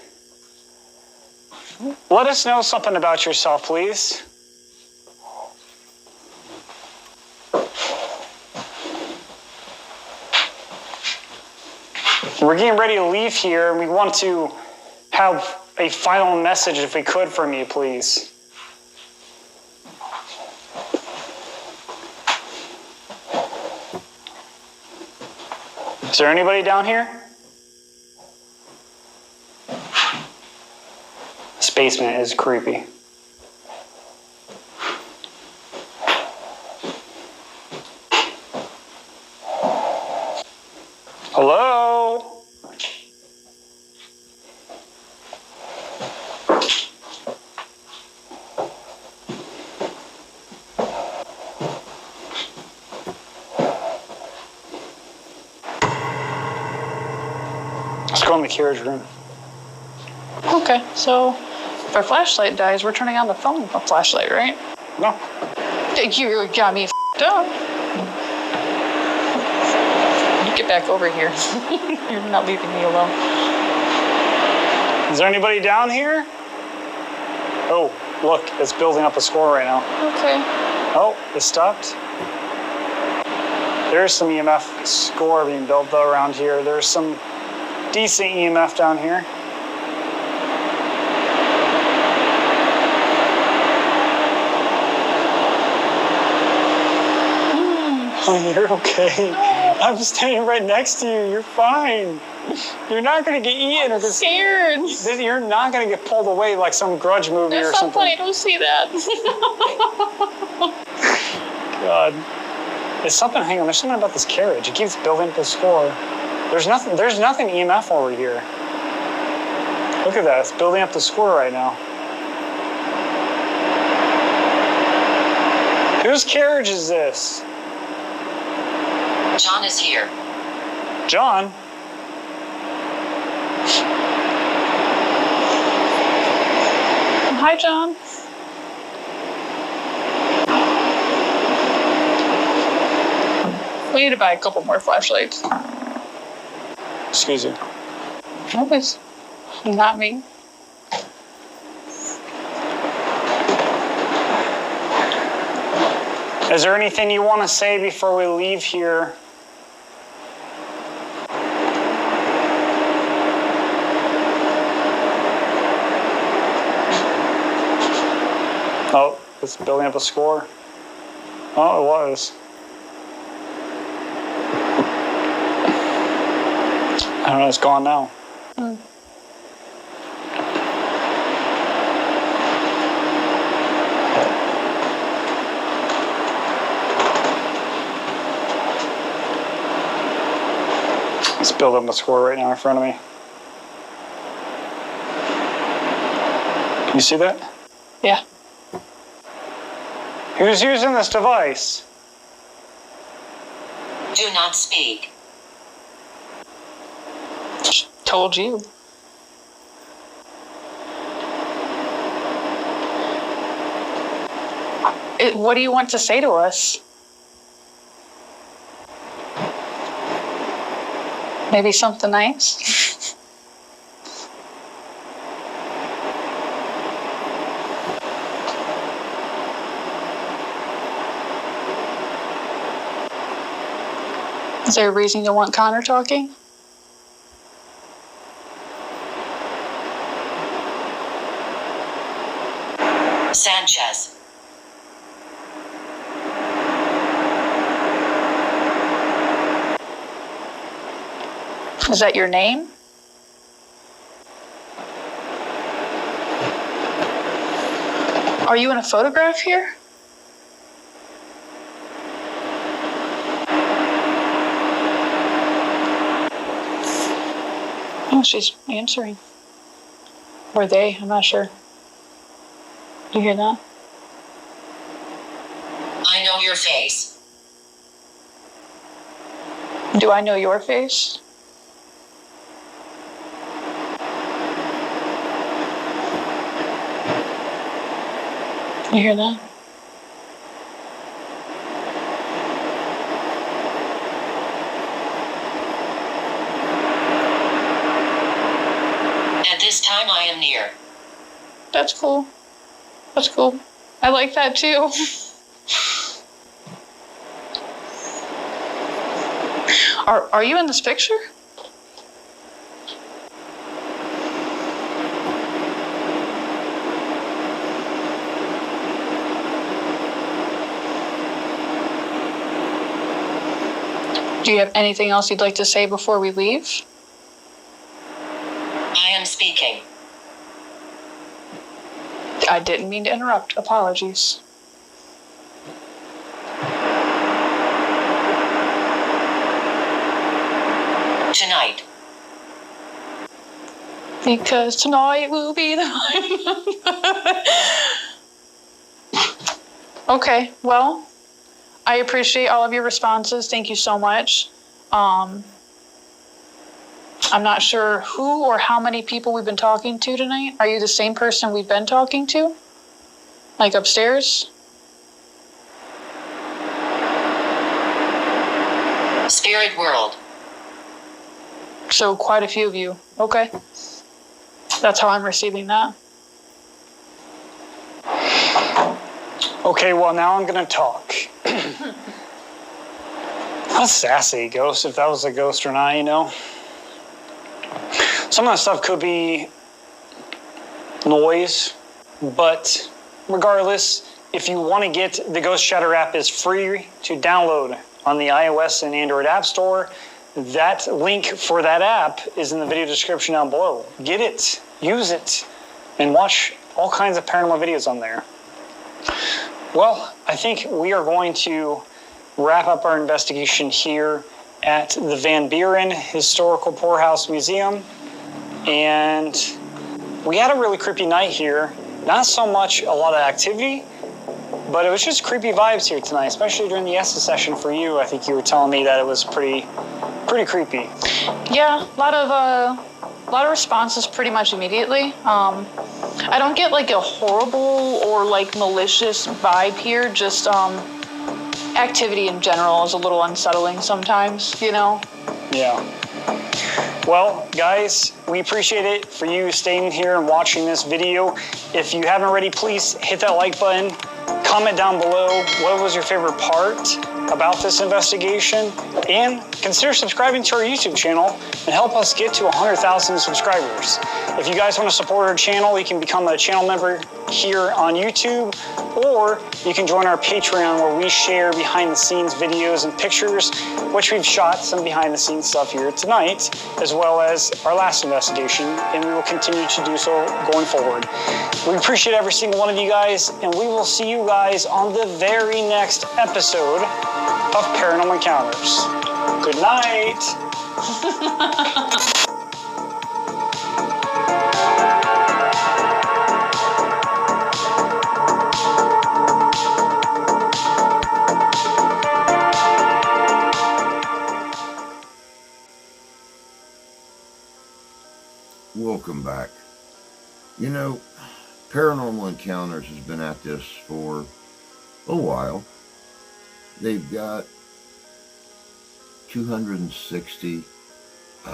Speaker 6: Let us know something about yourself, please. We're getting ready to leave here, and we want to have a final message, if we could, from you, please. Is there anybody down here? This basement is creepy. Hello? Let's go in the carriage room.
Speaker 3: Okay, so if our flashlight dies, we're turning on the phone with a flashlight, right?
Speaker 6: No.
Speaker 3: You got me f***ed up. You get back over here. You're not leaving me alone.
Speaker 6: Is there anybody down here? Oh, look, it's building up a score right now.
Speaker 3: Okay.
Speaker 6: Oh, it stopped. There's some EMF score being built though around here. There's some decent EMF down here. Oh, you're okay. I'm standing right next to you. You're fine. You're not going to get eaten.
Speaker 3: I'm scared.
Speaker 6: You're not going to get pulled away like some Grudge movie or something.
Speaker 3: That's not funny. Don't see that.
Speaker 6: God. There's something, hang on, there's something about this carriage. It keeps building up the score. There's nothing EMF over here. Look at that, it's building up the score right now. Whose carriage is this?
Speaker 10: John is here.
Speaker 6: John?
Speaker 3: Hi, John. We need to buy a couple more flashlights.
Speaker 6: Excuse you.
Speaker 3: Nobody's not me.
Speaker 6: Is there anything you want to say before we leave here? Oh, it's building up a score. Oh, it was. I don't know, it's gone now. Let's build up a score right now in front of me. Can you see that?
Speaker 3: Yeah.
Speaker 6: Who's using this device?
Speaker 10: Do not speak.
Speaker 3: Told you. What do you want to say to us? Maybe something nice? Is there a reason you want Connor talking?
Speaker 10: Sanchez.
Speaker 3: Is that your name? Are you in a photograph here? Oh, she's answering. Or they, I'm not sure. You hear that?
Speaker 10: I know your face.
Speaker 3: Do I know your face? You hear that?
Speaker 10: At this time I am near.
Speaker 3: That's cool. That's cool. I like that too. Are you in this picture? Do you have anything else you'd like to say before we leave?
Speaker 10: I am speaking.
Speaker 3: I didn't mean to interrupt. Apologies.
Speaker 10: Tonight.
Speaker 3: Because tonight will be the Okay, well, I appreciate all of your responses. Thank you so much. I'm not sure who or how many people we've been talking to tonight. Are you the same person we've been talking to? Like upstairs?
Speaker 10: Spirit world.
Speaker 3: So quite a few of you. Okay. That's how I'm receiving that.
Speaker 6: Okay, well, now I'm going to talk. How sassy, ghost, if that was a ghost or not, you know? Some of that stuff could be noise, but regardless, if you want to get the Ghost Chatter app, is free to download on the iOS and Android App Store. That link for that app is in the video description down below. Get it, use it, and watch all kinds of paranormal videos on there. Well, I think we are going to wrap up our investigation here at the Van Buren Historical Poorhouse Museum. And we had a really creepy night here. Not so much a lot of activity, but it was just creepy vibes here tonight, especially during the ESSA session for you. I think you were telling me that it was pretty creepy.
Speaker 3: Yeah, a lot of responses pretty much immediately. I don't get like a horrible or like malicious vibe here, just activity in general is a little unsettling sometimes, you know?
Speaker 6: Yeah. Well, guys, we appreciate it for you staying here and watching this video. If you haven't already, please hit that like button. Comment down below what was your favorite part about this investigation, and consider subscribing to our YouTube channel and help us get to 100,000 subscribers. If you guys want to support our channel, you can become a channel member here on YouTube, or you can join our Patreon where we share behind the scenes videos and pictures, which we've shot some behind the scenes stuff here tonight, as well as our last investigation, and we will continue to do so going forward. We appreciate every single one of you guys, and we will see you guys on the very next episode of Paranormal Encounters. Good night.
Speaker 1: Welcome back. You know, Paranormal Encounters has been at this for a while. They've got 260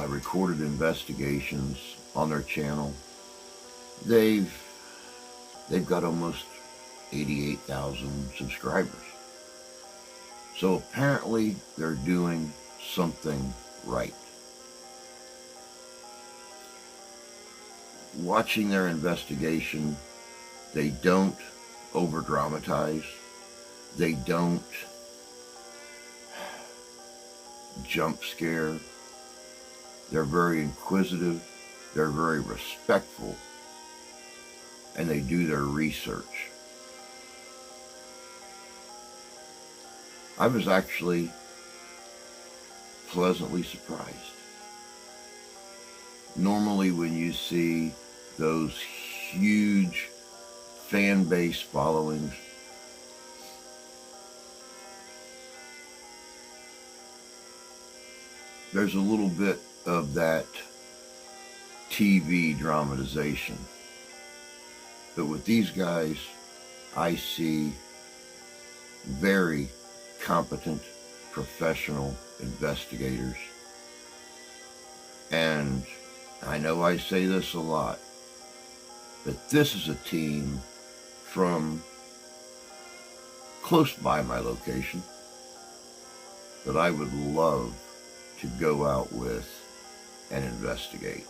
Speaker 1: recorded investigations on their channel. They've got almost 88,000 subscribers. So apparently they're doing something right. Watching their investigation, they don't over-dramatize. They don't jump scare. They're very inquisitive. They're very respectful. And they do their research. I was actually pleasantly surprised. Normally when you see those huge fan base followings, there's a little bit of that TV dramatization. But with these guys, I see very competent, professional investigators. And I know I say this a lot, but this is a team from close by my location that I would love to go out with and investigate.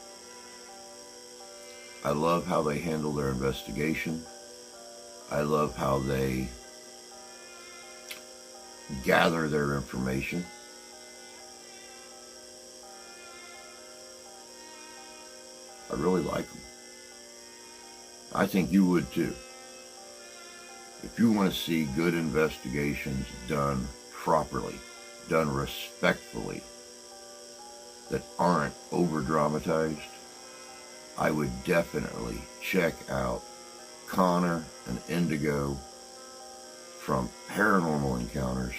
Speaker 1: I love how they handle their investigation. I love how they gather their information. I really like them. I think you would too. If you want to see good investigations done properly, done respectfully, that aren't over-dramatized, I would definitely check out Connor and Indigo from Paranormal Encounters.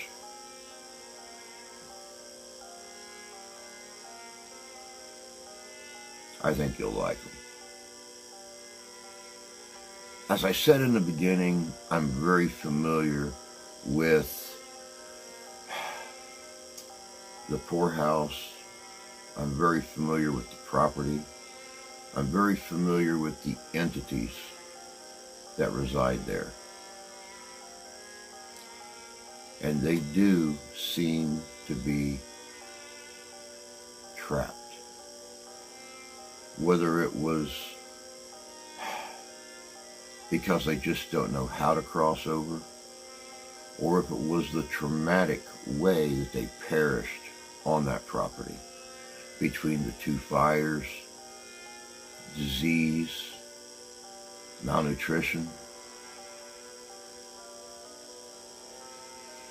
Speaker 1: I think you'll like them. As I said in the beginning, I'm very familiar with the poorhouse. I'm very familiar with the property. I'm very familiar with the entities that reside there. And they do seem to be trapped. Whether it was because they just don't know how to cross over, or if it was the traumatic way that they perished on that property between the two fires, disease, malnutrition.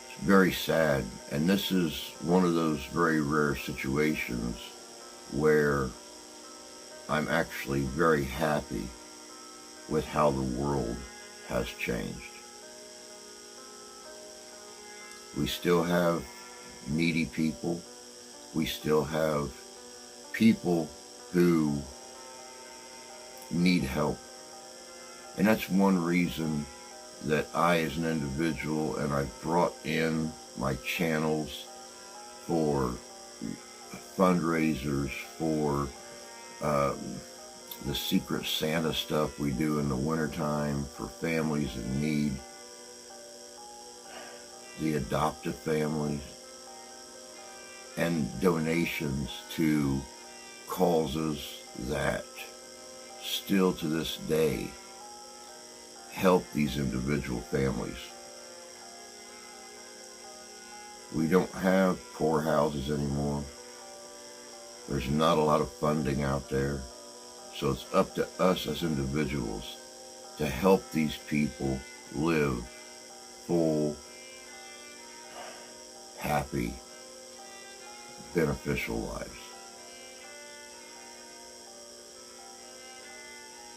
Speaker 1: It's very sad, and this is one of those very rare situations where I'm actually very happy with how the world has changed. We still have needy people. We still have people who need help. And that's one reason that I, as an individual, and I've brought in my channels for fundraisers, for the Secret Santa stuff we do in the wintertime for families in need, the adoptive families, and donations to causes that still to this day help these individual families. We don't have poorhouses anymore. There's not a lot of funding out there. So it's up to us as individuals to help these people live full, happy, beneficial lives.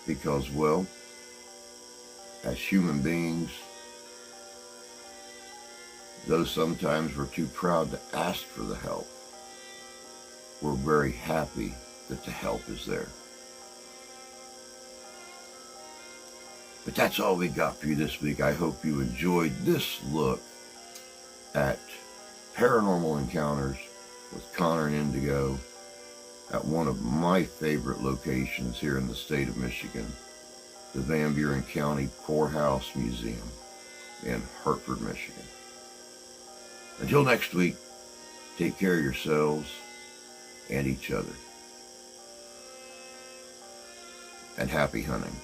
Speaker 1: because, well, as human beings, though sometimes we're too proud to ask for the help, we're very happy that the help is there. But that's all we got for you this week. I hope you enjoyed this look at paranormal encounters with Connor and Indigo at one of my favorite locations here in the state of Michigan, the Van Buren County Poorhouse Museum in Hartford, Michigan. Until next week, take care of yourselves and each other. And happy hunting.